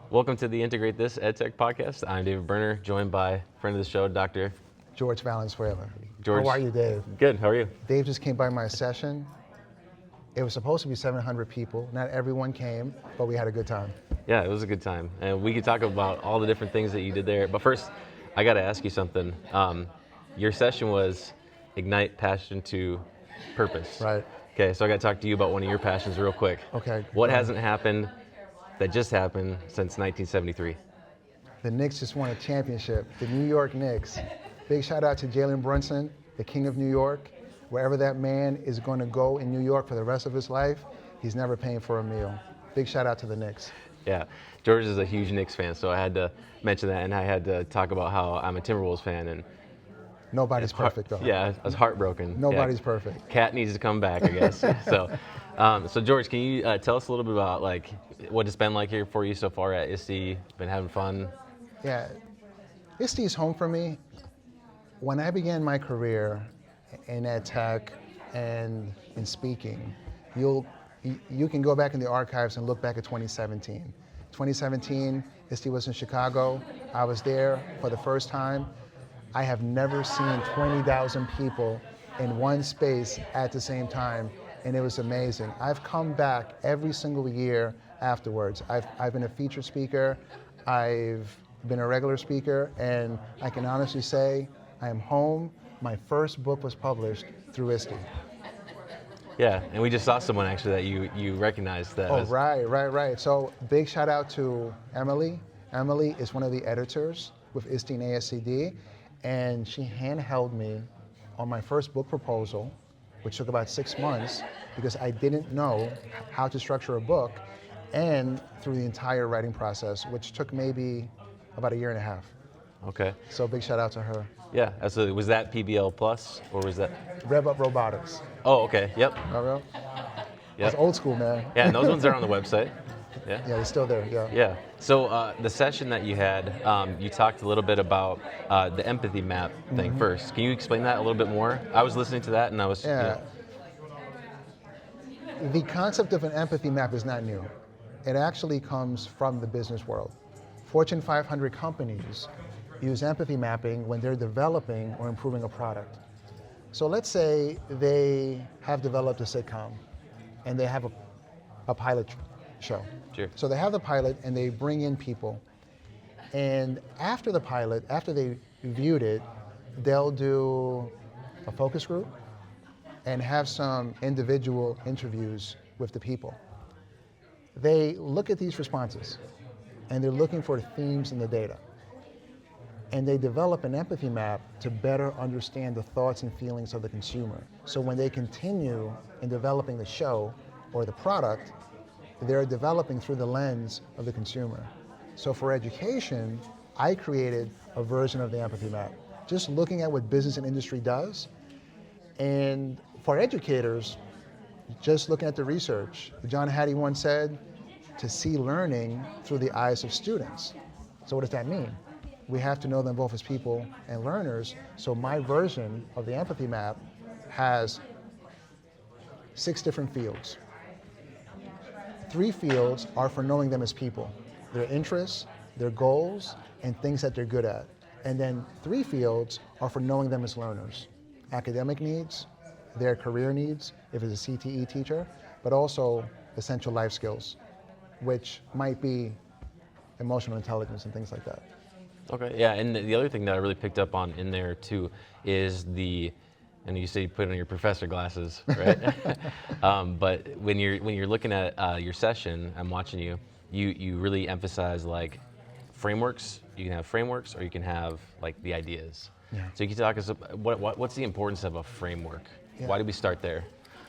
Welcome to the Integrate This EdTech podcast. I'm David Berner, joined by friend of the show, Dr. George Valenzuela. George. How are you, Dave? Good, how are you? Dave just came by my session. It was supposed to be 700 people. Not everyone came, but we had a good time. Yeah, it was a good time. And we could talk about all the different things that you did there. But first, I got to ask you something. Your session was Ignite Passion to Purpose. Right. Okay, so I got to talk to you about one of your passions real quick. Okay. What hasn't happened that just happened since 1973? The Knicks just won a championship. The New York Knicks. Big shout out to Jalen Brunson, the king of New York. Wherever that man is going to go in New York for the rest of his life, he's never paying for a meal. Big shout out to the Knicks. Yeah, George is a huge Knicks fan, so I had to mention that, and I had to talk about how I'm a Timberwolves fan. And Nobody's perfect, though. Yeah, I was heartbroken. Nobody's perfect. Cat needs to come back, I guess. So George, can you tell us a little bit about what it's been like here for you so far at ISTE? Been having fun? Yeah, ISTE is home for me. When I began my career in ed tech and in speaking, you can go back in the archives and look back at 2017. 2017, ISTE was in Chicago. I was there for the first time. I have never seen 20,000 people in one space at the same time, and it was amazing. I've come back every single year afterwards. I've been a featured speaker, I've been a regular speaker, and I can honestly say I am home. My first book was published through ISTE. Yeah, and we just saw someone actually that you recognized that. Oh, right. So big shout out to Emily. Emily is one of the editors with ISTE and ASCD, and she handheld me on my first book proposal, which took about 6 months because I didn't know how to structure a book, and through the entire writing process, which took maybe about a year and a half. Okay. So big shout out to her. Yeah, absolutely. Was that PBL Plus, or was that? Rev Up Robotics. Oh, okay, yep. Yep. Yep. That's old school, man. Yeah, and those ones are on the website. Yeah. Yeah, they're still there, yeah. Yeah. So the session that you had, you talked a little bit about the empathy map thing first. Can you explain that a little bit more? I was listening to that and I was. Yeah. The concept of an empathy map is not new. It actually comes from the business world. Fortune 500 companies use empathy mapping when they're developing or improving a product. So let's say they have developed a sitcom and they have a pilot show. Sure. So they have the pilot and they bring in people. And after the pilot, after they viewed it, they'll do a focus group and have some individual interviews with the people. They look at these responses and they're looking for themes in the data. And they develop an empathy map to better understand the thoughts and feelings of the consumer. So when they continue in developing the show or the product, they're developing through the lens of the consumer. So for education, I created a version of the empathy map, just looking at what business and industry does. And for educators, just looking at the research. John Hattie once said, to see learning through the eyes of students. So what does that mean? We have to know them both as people and learners. So my version of the empathy map has 6 different fields. 3 fields are for knowing them as people, their interests, their goals, and things that they're good at. And then 3 fields are for knowing them as learners, academic needs, their career needs, if it's a CTE teacher, but also essential life skills, which might be emotional intelligence and things like that. Okay, yeah, and the other thing that I really picked up on in there too is and you say you put on your professor glasses, right? But when you're looking at your session, I'm watching you really emphasize like frameworks. You can have frameworks, or you can have like the ideas. Yeah. So you can talk us what's the importance of a framework? Yeah. Why did we start there?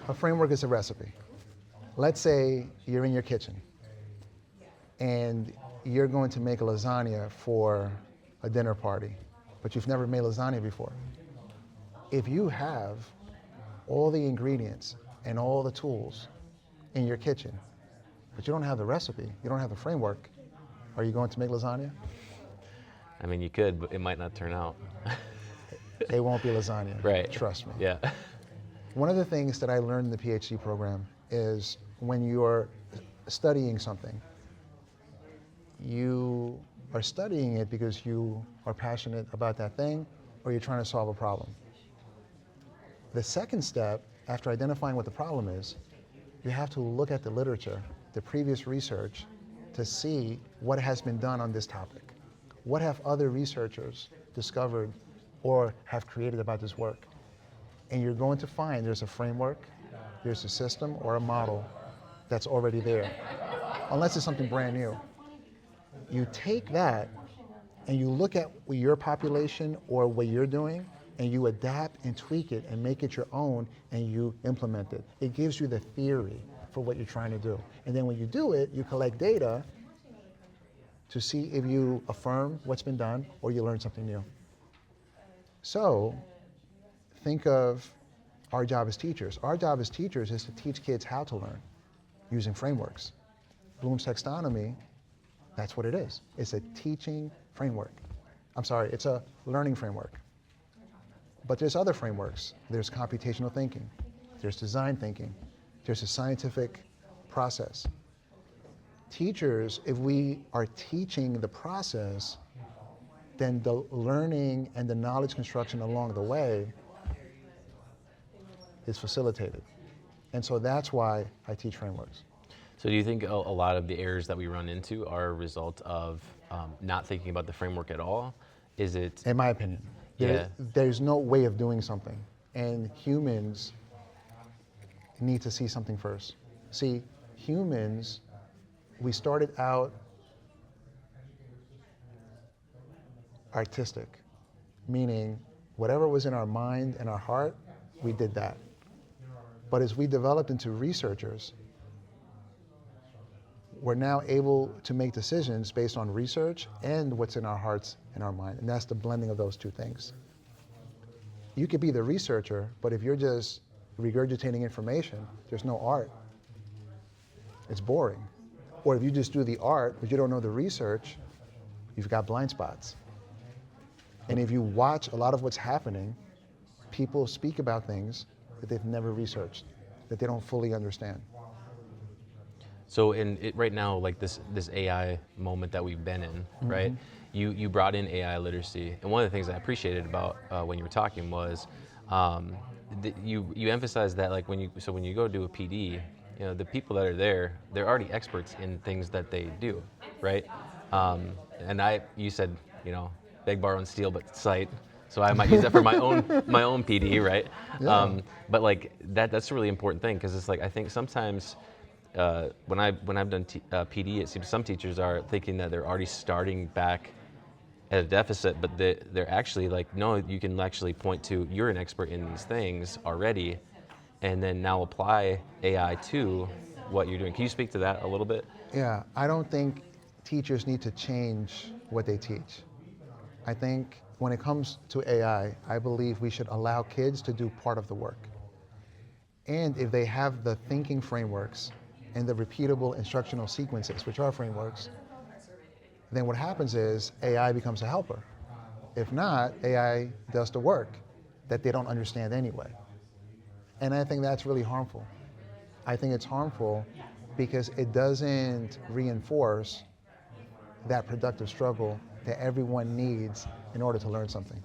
A framework is a recipe. Let's say you're in your kitchen and you're going to make a lasagna for a dinner party, but you've never made lasagna before. If you have all the ingredients and all the tools in your kitchen, but you don't have the recipe, you don't have the framework, are you going to make lasagna? I mean, you could, but it might not turn out. It won't be lasagna, right? Trust me. Yeah. One of the things that I learned in the PhD program is when you're studying something, you are studying it because you are passionate about that thing or you're trying to solve a problem. The second step, after identifying what the problem is, you have to look at the literature, the previous research, to see what has been done on this topic. What have other researchers discovered or have created about this work? And you're going to find there's a framework, there's a system or a model that's already there, unless it's something brand new. You take that and you look at your population or what you're doing, and you adapt and tweak it and make it your own, and you implement it. It gives you the theory for what you're trying to do. And then when you do it, you collect data to see if you affirm what's been done or you learn something new. So think of our job as teachers. Our job as teachers is to teach kids how to learn using frameworks. Bloom's taxonomy, that's what it is. It's a teaching framework. It's a learning framework. But there's other frameworks. There's computational thinking. There's design thinking. There's a scientific process. Teachers, if we are teaching the process, then the learning and the knowledge construction along the way is facilitated. And so that's why I teach frameworks. So do you think a lot of the errors that we run into are a result of not thinking about the framework at all? Is it? In my opinion. There's no way of doing something. And humans need to see something first. See, humans, we started out artistic, meaning whatever was in our mind and our heart, we did that. But as we developed into researchers, we're now able to make decisions based on research and what's in our hearts and our mind. And that's the blending of those two things. You could be the researcher, but if you're just regurgitating information, there's no art. It's boring. Or if you just do the art, but you don't know the research, you've got blind spots. And if you watch a lot of what's happening, people speak about things that they've never researched, that they don't fully understand. So right now, like this AI moment that we've been in, right? You brought in AI literacy, and one of the things I appreciated about when you were talking was you emphasized that like when you go do a PD, the people that are there, they're already experts in things that they do, right? And you said beg, borrow, and steal, but cite. So I might use that for my own PD, right? Yeah. But like that's a really important thing because it's like I think sometimes. When I've done PD, it seems some teachers are thinking that they're already starting back at a deficit, but they're actually like, no, you can actually point to you're an expert in these things already, and then now apply AI to what you're doing. Can you speak to that a little bit? Yeah, I don't think teachers need to change what they teach. I think when it comes to AI, I believe we should allow kids to do part of the work. And if they have the thinking frameworks and the repeatable instructional sequences, which are frameworks, then what happens is AI becomes a helper. If not, AI does the work that they don't understand anyway. And I think that's really harmful. I think it's harmful because it doesn't reinforce that productive struggle that everyone needs in order to learn something.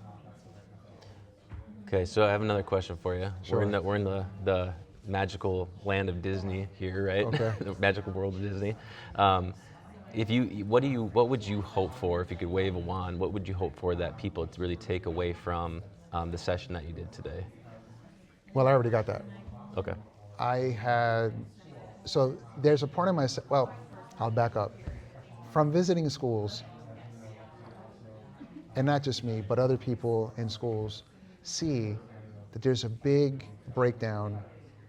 Okay, so I have another question for you. Sure. We're in the magical land of Disney here, right? Okay. The magical world of Disney. What would you hope for if you could wave a wand? What would you hope for that people really take away from the session that you did today? Well, I already got that. Okay. So there's a part of myself, well, I'll back up. From visiting schools, and not just me, but other people in schools see that there's a big breakdown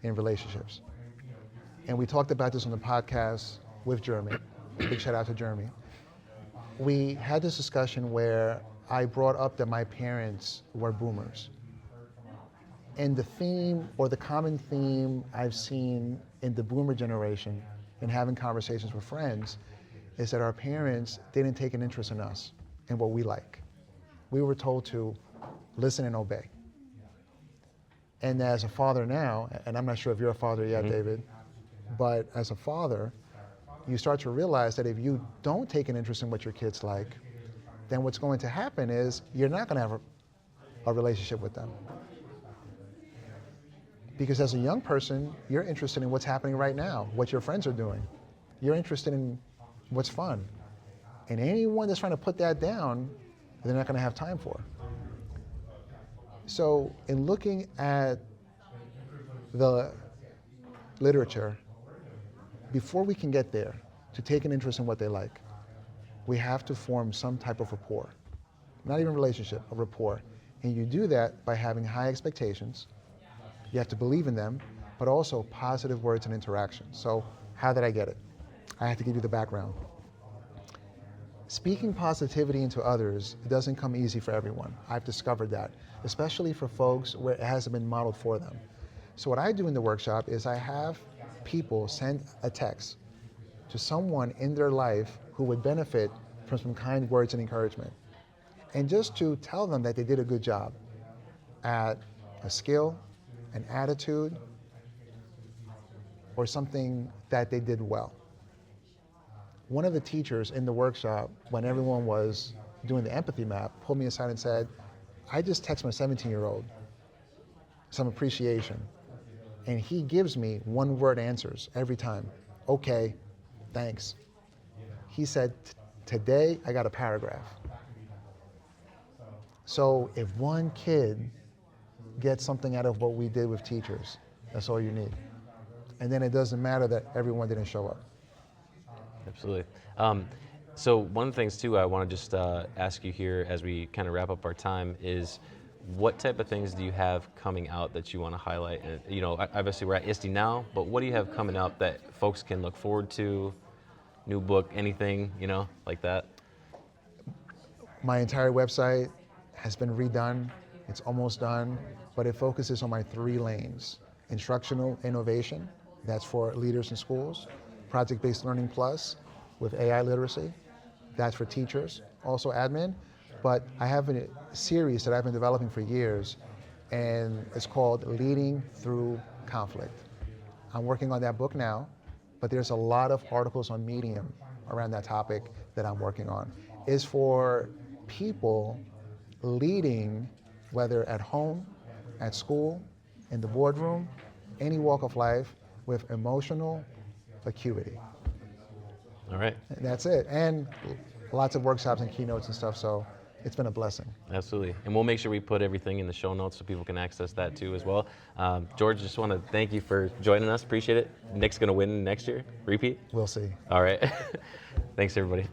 in relationships. And we talked about this on the podcast with Jeremy. Big shout out to Jeremy. We had this discussion where I brought up that my parents were boomers. And the theme, or the common theme I've seen in the boomer generation in having conversations with friends is that our parents didn't take an interest in us and what we like. We were told to listen and obey. And as a father now, and I'm not sure if you're a father yet, David, but as a father, you start to realize that if you don't take an interest in what your kids like, then what's going to happen is you're not going to have a relationship with them. Because as a young person, you're interested in what's happening right now, what your friends are doing. You're interested in what's fun. And anyone that's trying to put that down, they're not going to have time for. So in looking at the literature, before we can get there, to take an interest in what they like, we have to form some type of rapport. Not even relationship, a rapport. And you do that by having high expectations. You have to believe in them, but also positive words and interactions. So how did I get it? I have to give you the background. Speaking positivity into others doesn't come easy for everyone. I've discovered that, especially for folks where it hasn't been modeled for them. So what I do in the workshop is I have people send a text to someone in their life who would benefit from some kind words and encouragement. And just to tell them that they did a good job at a skill, an attitude, or something that they did well. One of the teachers in the workshop, when everyone was doing the empathy map, pulled me aside and said, I just text my 17-year-old some appreciation, and he gives me one-word answers every time. Okay, thanks. He said, today I got a paragraph. So if one kid gets something out of what we did with teachers, that's all you need. And then it doesn't matter that everyone didn't show up. Absolutely. So one of the things too I want to just ask you here as we kind of wrap up our time is, what type of things do you have coming out that you want to highlight? And, you know, obviously we're at ISTE now, but what do you have coming up that folks can look forward to? New book, anything, you know, like that? My entire website has been redone. It's almost done, but it focuses on my 3 lanes. Instructional innovation, that's for leaders in schools. Project-based learning plus with AI literacy, that's for teachers, also admin. But I have a series that I've been developing for years, and it's called Leading Through Conflict. I'm working on that book now, but there's a lot of articles on Medium around that topic that I'm working on. It's for people leading, whether at home, at school, in the boardroom, any walk of life, with emotional acuity. All right. And that's it. And lots of workshops and keynotes and stuff, so it's been a blessing. Absolutely. And we'll make sure we put everything in the show notes so people can access that too as well. George, just want to thank you for joining us. Appreciate it. Nick's going to win next year. Repeat? We'll see. All right. Thanks, everybody.